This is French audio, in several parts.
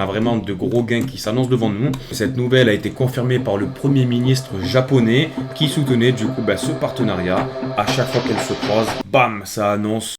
a vraiment de gros gains qui s'annoncent devant nous. Cette nouvelle a été confirmée par le premier ministre japonais qui soutenait du coup ce partenariat. À chaque fois qu'elle se croise, bam, ça annonce.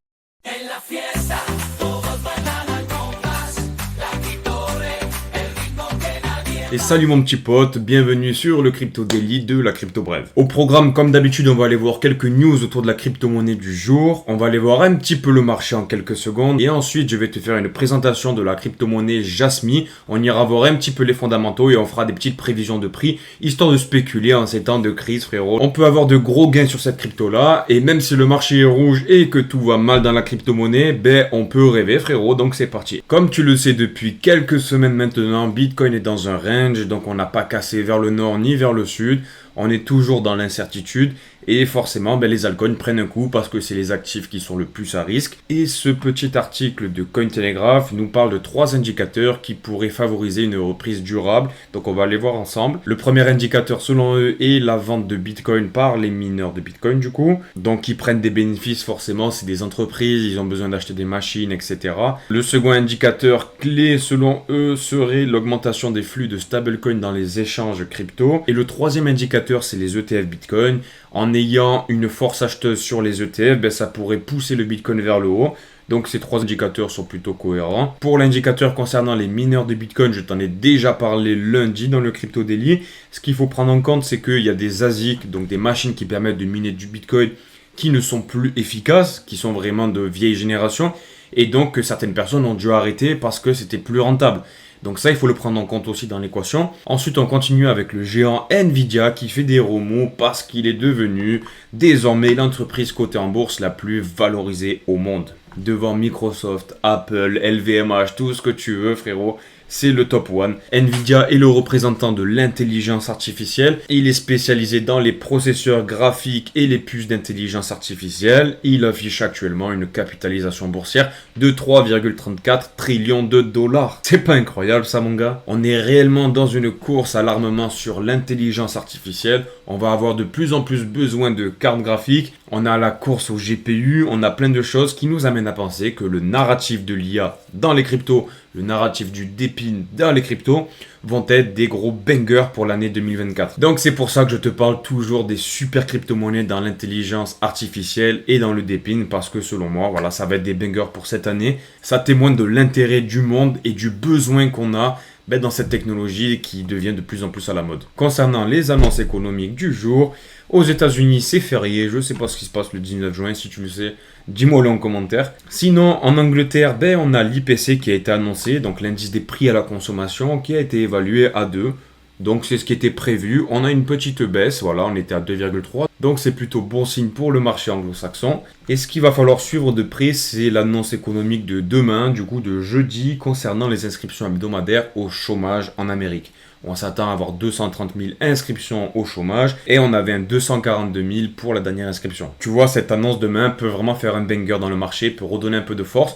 Et salut mon petit pote, bienvenue sur le Crypto Daily de la Crypto Brève. Au programme, comme d'habitude, on va aller voir quelques news autour de la crypto-monnaie du jour. On va aller voir un petit peu le marché en quelques secondes. Et ensuite, je vais te faire une présentation de la crypto-monnaie Jasmy. On ira voir un petit peu les fondamentaux et on fera des petites prévisions de prix, histoire de spéculer en ces temps de crise, frérot. On peut avoir de gros gains sur cette crypto-là. Et même si le marché est rouge et que tout va mal dans la crypto-monnaie, on peut rêver, frérot. Donc c'est parti. Comme tu le sais depuis quelques semaines maintenant, Bitcoin est dans un range. Donc on n'a pas cassé vers le nord ni vers le sud, on est toujours dans l'incertitude et forcément les altcoins prennent un coup parce que c'est les actifs qui sont le plus à risque. Et ce petit article de Cointelegraph nous parle de 3 indicateurs qui pourraient favoriser une reprise durable, donc on va les voir ensemble. Le premier indicateur selon eux est la vente de Bitcoin par les mineurs de Bitcoin du coup, donc ils prennent des bénéfices forcément, c'est des entreprises, ils ont besoin d'acheter des machines, etc. Le second indicateur clé selon eux serait l'augmentation des flux de stablecoin dans les échanges crypto. Et le troisième indicateur c'est les ETF Bitcoin. En ayant une force acheteuse sur les ETF, ça pourrait pousser le Bitcoin vers le haut. Donc ces 3 indicateurs sont plutôt cohérents. Pour l'indicateur concernant les mineurs de Bitcoin, je t'en ai déjà parlé lundi dans le Crypto Daily. Ce qu'il faut prendre en compte, c'est qu'il y a des ASIC, donc des machines qui permettent de miner du Bitcoin, qui ne sont plus efficaces, qui sont vraiment de vieille génération. Et donc certaines personnes ont dû arrêter parce que c'était plus rentable. Donc ça, il faut le prendre en compte aussi dans l'équation. Ensuite, on continue avec le géant Nvidia qui fait des remous parce qu'il est devenu désormais l'entreprise cotée en bourse la plus valorisée au monde. Devant Microsoft, Apple, LVMH, tout ce que tu veux, frérot. C'est le top 1. Nvidia est le représentant de l'intelligence artificielle. Il est spécialisé dans les processeurs graphiques et les puces d'intelligence artificielle. Il affiche actuellement une capitalisation boursière de 3,34 trillions de dollars. C'est pas incroyable ça mon gars? On est réellement dans une course à l'armement sur l'intelligence artificielle. On va avoir de plus en plus besoin de cartes graphiques. On a la course au GPU. On a plein de choses qui nous amènent à penser que le narratif de l'IA dans les cryptos, le narratif du dépine dans les cryptos vont être des gros bangers pour l'année 2024. Donc c'est pour ça que je te parle toujours des super crypto-monnaies dans l'intelligence artificielle et dans le dépine parce que selon moi, voilà, ça va être des bangers pour cette année. Ça témoigne de l'intérêt du monde et du besoin qu'on a dans cette technologie qui devient de plus en plus à la mode. Concernant les annonces économiques du jour, aux États-Unis c'est férié, je ne sais pas ce qui se passe le 19 juin, si tu le sais, dis-moi-le en commentaire. Sinon, en Angleterre, on a l'IPC qui a été annoncé, donc l'indice des prix à la consommation qui a été évalué à 2. Donc c'est ce qui était prévu. On a une petite baisse, voilà, on était à 2,3. Donc c'est plutôt bon signe pour le marché anglo-saxon. Et ce qu'il va falloir suivre de près, c'est l'annonce économique de demain, du coup de jeudi, concernant les inscriptions hebdomadaires au chômage en Amérique. On s'attend à avoir 230 000 inscriptions au chômage et on avait un 242 000 pour la dernière inscription. Tu vois, cette annonce demain peut vraiment faire un banger dans le marché, peut redonner un peu de force.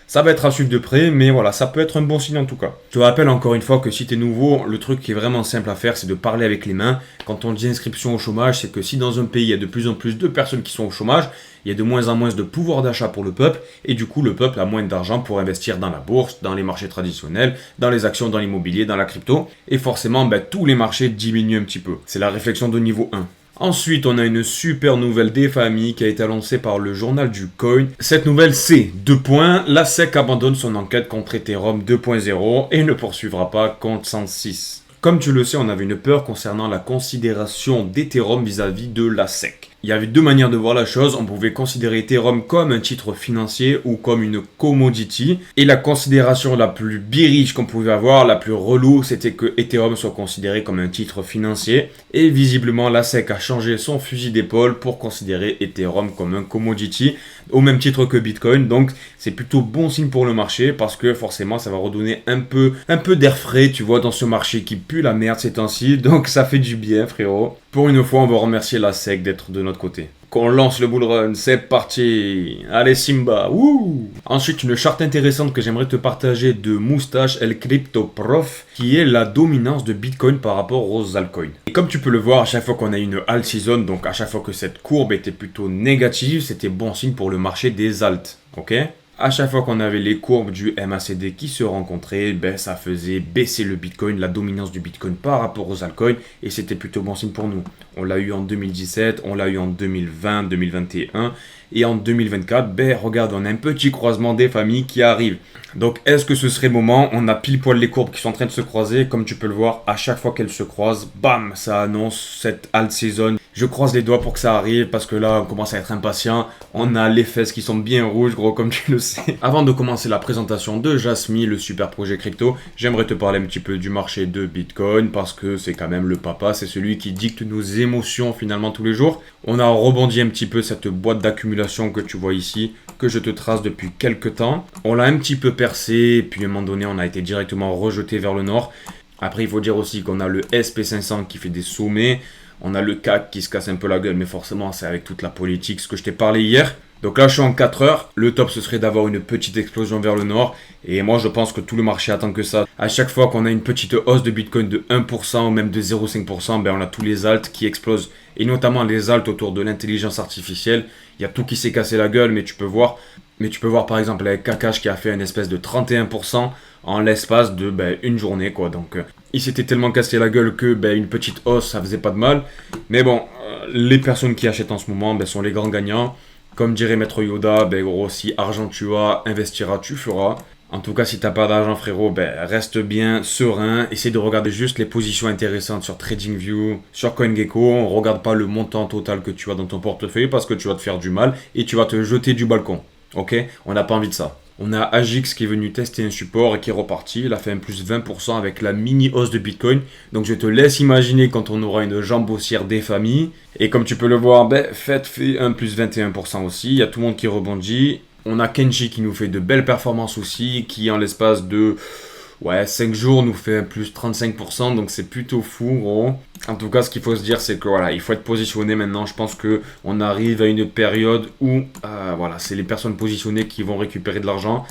Ça va être à suivre de près, mais voilà, ça peut être un bon signe en tout cas. Je te rappelle encore une fois que si tu es nouveau, le truc qui est vraiment simple à faire, c'est de parler avec les mains. Quand on dit inscription au chômage, c'est que si dans un pays, il y a de plus en plus de personnes qui sont au chômage, il y a de moins en moins de pouvoir d'achat pour le peuple, et du coup, le peuple a moins d'argent pour investir dans la bourse, dans les marchés traditionnels, dans les actions, dans l'immobilier, dans la crypto, et forcément, tous les marchés diminuent un petit peu. C'est la réflexion de niveau 1. Ensuite, on a une super nouvelle des familles qui a été annoncée par le journal du Coin. Cette nouvelle, c'est 2 points. La SEC abandonne son enquête contre Ethereum 2.0 et ne poursuivra pas contre 106. Comme tu le sais, on avait une peur concernant la considération d'Ethereum vis-à-vis de la SEC. Il y avait 2 manières de voir la chose. On pouvait considérer Ethereum comme un titre financier ou comme une commodity. Et la considération la plus bearish qu'on pouvait avoir, la plus relou, c'était que Ethereum soit considéré comme un titre financier. Et visiblement, la SEC a changé son fusil d'épaule pour considérer Ethereum comme un commodity, au même titre que Bitcoin. Donc, c'est plutôt bon signe pour le marché parce que forcément, ça va redonner un peu d'air frais, tu vois, dans ce marché qui pue la merde ces temps-ci. Donc, ça fait du bien, frérot. Pour une fois, on va remercier la SEC d'être de notre côté. Qu'on lance le bull run, c'est parti. Allez Simba, wouh. Ensuite, une charte intéressante que j'aimerais te partager de Moustache El Crypto Prof, qui est la dominance de Bitcoin par rapport aux altcoins. Et comme tu peux le voir, à chaque fois qu'on a une alt season, donc à chaque fois que cette courbe était plutôt négative, c'était bon signe pour le marché des alts. Ok ? À chaque fois qu'on avait les courbes du MACD qui se rencontraient, ben, ça faisait baisser le Bitcoin, la dominance du Bitcoin par rapport aux altcoins, et c'était plutôt bon signe pour nous. On l'a eu en 2017, on l'a eu en 2020, 2021, et en 2024, ben regarde, on a un petit croisement des familles qui arrive. Donc est-ce que ce serait le moment? On a pile poil les courbes qui sont en train de se croiser, comme tu peux le voir, à chaque fois qu'elles se croisent, bam, ça annonce cette alt season. Je croise les doigts pour que ça arrive, parce que là, on commence à être impatient. On a les fesses qui sont bien rouges, gros, comme tu le sais. Avant de commencer la présentation de Jasmy, le super projet crypto, j'aimerais te parler un petit peu du marché de Bitcoin, parce que c'est quand même le papa, c'est celui qui dicte nos émotions finalement tous les jours. On a rebondi un petit peu cette boîte d'accumulation que tu vois ici, que je te trace depuis quelques temps. On l'a un petit peu percé, puis à un moment donné, on a été directement rejeté vers le nord. Après, il faut dire aussi qu'on a le SP500 qui fait des sommets. On a le CAC qui se casse un peu la gueule, mais forcément, c'est avec toute la politique, ce que je t'ai parlé hier. Donc là, je suis en 4 heures. Le top, ce serait d'avoir une petite explosion vers le nord. Et moi, je pense que tout le marché attend que ça. À chaque fois qu'on a une petite hausse de Bitcoin de 1% ou même de 0,5%, ben on a tous les alts qui explosent. Et notamment les alts autour de l'intelligence artificielle. Il y a tout qui s'est cassé la gueule, mais tu peux voir par exemple avec Kakash qui a fait une espèce de 31% en l'espace de une journée, quoi. Donc il s'était tellement cassé la gueule que une petite hausse, ça faisait pas de mal. Mais bon, les personnes qui achètent en ce moment sont les grands gagnants. Comme dirait Maître Yoda, gros, si argent tu as, investiras, tu feras. En tout cas, si t'as pas d'argent, frérot, reste bien serein. Essaye de regarder juste les positions intéressantes sur TradingView, sur CoinGecko. On regarde pas le montant total que tu as dans ton portefeuille parce que tu vas te faire du mal et tu vas te jeter du balcon. Ok? On n'a pas envie de ça. On a Agix qui est venu tester un support et qui est reparti. Il a fait un plus 20% avec la mini hausse de Bitcoin. Donc je te laisse imaginer quand on aura une jambe haussière des familles. Et comme tu peux le voir, Fed fait un plus 21% aussi. Il y a tout le monde qui rebondit. On a Kenji qui nous fait de belles performances aussi, qui en l'espace de 5 jours nous fait un plus 35%, donc c'est plutôt fou, gros. En tout cas, ce qu'il faut se dire, c'est que il faut être positionné maintenant. Je pense qu'on arrive à une période où c'est les personnes positionnées qui vont récupérer de l'argent.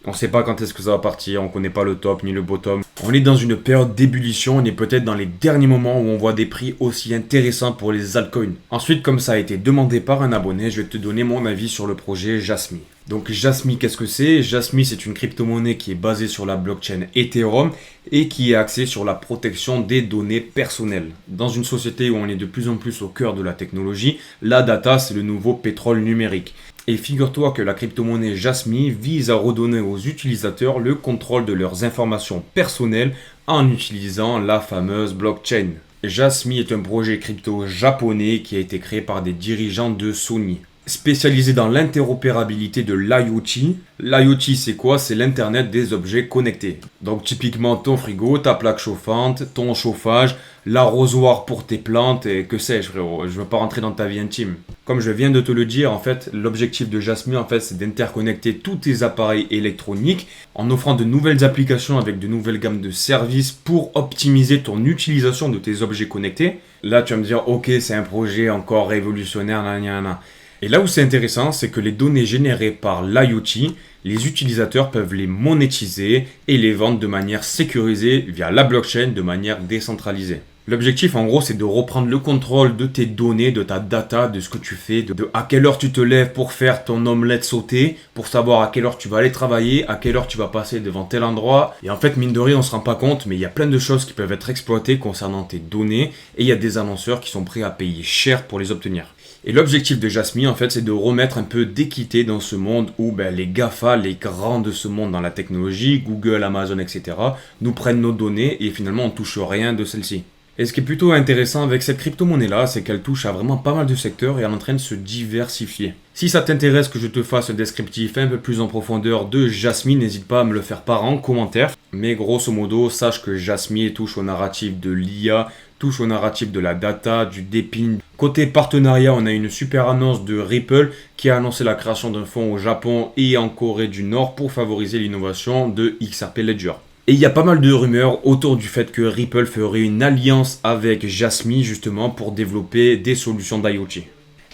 On ne sait pas quand est-ce que ça va partir, on ne connaît pas le top ni le bottom. On est dans une période d'ébullition, on est peut-être dans les derniers moments où on voit des prix aussi intéressants pour les altcoins. Ensuite, comme ça a été demandé par un abonné, je vais te donner mon avis sur le projet Jasmy. Donc Jasmy, qu'est-ce que c'est? Jasmy, c'est une crypto-monnaie qui est basée sur la blockchain Ethereum et qui est axée sur la protection des données personnelles. Dans une société où on est de plus en plus au cœur de la technologie, la data, c'est le nouveau pétrole numérique. Et figure-toi que la crypto-monnaie Jasmy vise à redonner aux utilisateurs le contrôle de leurs informations personnelles en utilisant la fameuse blockchain. Jasmy est un projet crypto japonais qui a été créé par des dirigeants de Sony. Spécialisé dans l'interopérabilité de l'IoT. L'IoT, c'est quoi? C'est l'Internet des objets connectés. Donc typiquement ton frigo, ta plaque chauffante, ton chauffage, l'arrosoir pour tes plantes et que sais-je, frérot. Je veux pas rentrer dans ta vie intime. Comme je viens de te le dire, en fait, l'objectif de Jasmy, c'est d'interconnecter tous tes appareils électroniques en offrant de nouvelles applications avec de nouvelles gammes de services pour optimiser ton utilisation de tes objets connectés. Là, tu vas me dire, ok, c'est un projet encore révolutionnaire, nanana. Et là où c'est intéressant, c'est que les données générées par l'IoT, les utilisateurs peuvent les monétiser et les vendre de manière sécurisée via la blockchain de manière décentralisée. L'objectif en gros c'est de reprendre le contrôle de tes données, de ta data, de ce que tu fais, de à quelle heure tu te lèves pour faire ton omelette sautée, pour savoir à quelle heure tu vas aller travailler, à quelle heure tu vas passer devant tel endroit. Et en fait mine de rien on se rend pas compte mais il y a plein de choses qui peuvent être exploitées concernant tes données et il y a des annonceurs qui sont prêts à payer cher pour les obtenir. Et l'objectif de Jasmy, en fait, c'est de remettre un peu d'équité dans ce monde où les GAFA, les grands de ce monde dans la technologie, Google, Amazon, etc., nous prennent nos données et finalement on touche rien de celles-ci. Et ce qui est plutôt intéressant avec cette crypto-monnaie-là, c'est qu'elle touche à vraiment pas mal de secteurs et elle est en train de se diversifier. Si ça t'intéresse que je te fasse un descriptif un peu plus en profondeur de Jasmy, n'hésite pas à me le faire part en commentaire. Mais grosso modo, sache que Jasmy touche au narratif de l'IA, touche au narratif de la data, du déping. Côté partenariat, on a une super annonce de Ripple qui a annoncé la création d'un fonds au Japon et en Corée du Nord pour favoriser l'innovation de XRP Ledger. Et il y a pas mal de rumeurs autour du fait que Ripple ferait une alliance avec Jasmy justement pour développer des solutions d'IoT.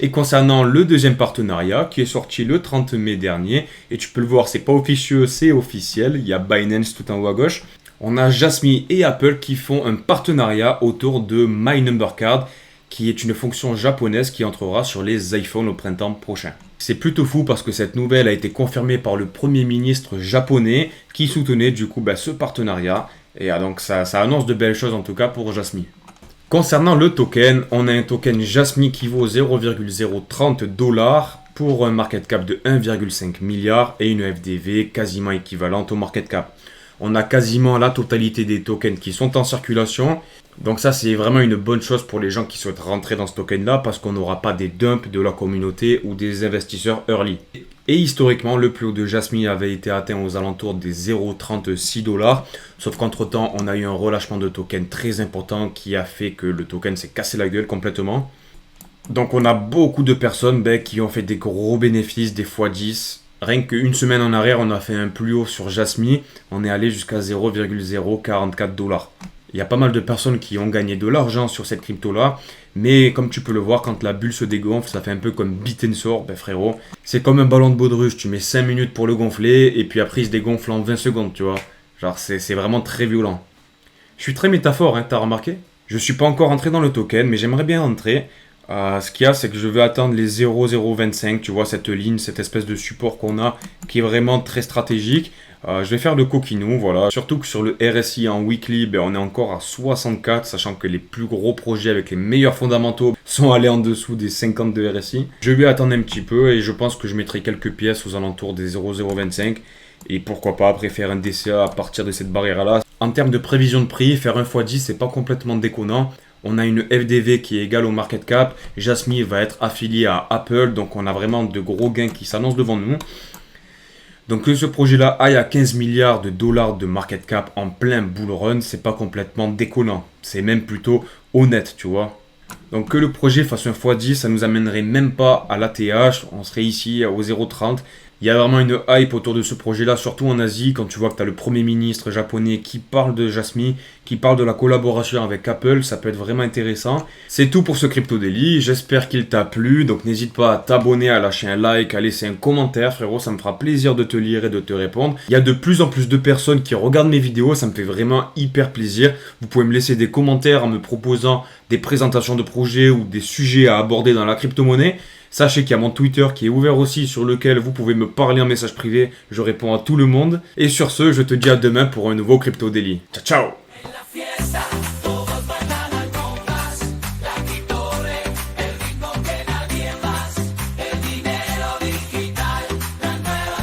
Et concernant le deuxième partenariat qui est sorti le 30 mai dernier, et tu peux le voir, c'est pas officieux, c'est officiel, il y a Binance tout en haut à gauche. On a Jasmy et Apple qui font un partenariat autour de My Number Card, qui est une fonction japonaise qui entrera sur les iPhones au printemps prochain. C'est plutôt fou parce que cette nouvelle a été confirmée par le premier ministre japonais qui soutenait du coup ce partenariat. Et donc ça annonce de belles choses en tout cas pour Jasmy. Concernant le token, on a un token Jasmy qui vaut 0,030 $ pour un market cap de 1,5 milliard et une FDV quasiment équivalente au market cap. On a quasiment la totalité des tokens qui sont en circulation. Donc ça, c'est vraiment une bonne chose pour les gens qui souhaitent rentrer dans ce token-là parce qu'on n'aura pas des dumps de la communauté ou des investisseurs early. Et historiquement, le plus haut de Jasmy avait été atteint aux alentours des 0,36 $. Sauf qu'entre-temps, on a eu un relâchement de token très important qui a fait que le token s'est cassé la gueule complètement. Donc on a beaucoup de personnes qui ont fait des gros bénéfices, des x10. Rien qu'une semaine en arrière, on a fait un plus haut sur Jasmy. On est allé jusqu'à 0,044 $. Il y a pas mal de personnes qui ont gagné de l'argent sur cette crypto-là. Mais comme tu peux le voir, quand la bulle se dégonfle, ça fait un peu comme beat and sword, frérot. C'est comme un ballon de baudruche. Tu mets 5 minutes pour le gonfler et puis après il se dégonfle en 20 secondes, tu vois. Genre c'est vraiment très violent. Je suis très métaphore, t'as remarqué? Je suis pas encore entré dans le token, mais j'aimerais bien rentrer. Ce qu'il y a, c'est que je vais attendre les 0,025, tu vois, cette ligne, cette espèce de support qu'on a, qui est vraiment très stratégique. Je vais faire le coquinou, voilà. Surtout que sur le RSI en weekly, on est encore à 64, sachant que les plus gros projets avec les meilleurs fondamentaux sont allés en dessous des 50 de RSI. Je vais attendre un petit peu et je pense que je mettrai quelques pièces aux alentours des 0,025. Et pourquoi pas après faire un DCA à partir de cette barrière-là. En termes de prévision de prix, faire un x10, c'est pas complètement déconnant. On a une FDV qui est égale au market cap. Jasmy va être affilié à Apple. Donc on a vraiment de gros gains qui s'annoncent devant nous. Donc que ce projet-là aille à 15 milliards de dollars de market cap en plein bull run, c'est pas complètement déconnant. C'est même plutôt honnête, tu vois. Donc que le projet fasse un x10, ça nous amènerait même pas à l'ATH. On serait ici au 0,30. Il y a vraiment une hype autour de ce projet-là, surtout en Asie, quand tu vois que tu as le premier ministre japonais qui parle de Jasmy, qui parle de la collaboration avec Apple, ça peut être vraiment intéressant. C'est tout pour ce Crypto Daily, j'espère qu'il t'a plu, donc n'hésite pas à t'abonner, à lâcher un like, à laisser un commentaire, frérot, ça me fera plaisir de te lire et de te répondre. Il y a de plus en plus de personnes qui regardent mes vidéos, ça me fait vraiment hyper plaisir. Vous pouvez me laisser des commentaires en me proposant des présentations de projets ou des sujets à aborder dans la crypto-monnaie. Sachez qu'il y a mon Twitter qui est ouvert aussi, sur lequel vous pouvez me parler en message privé. Je réponds à tout le monde. Et sur ce, je te dis à demain pour un nouveau Crypto Daily. Ciao, ciao!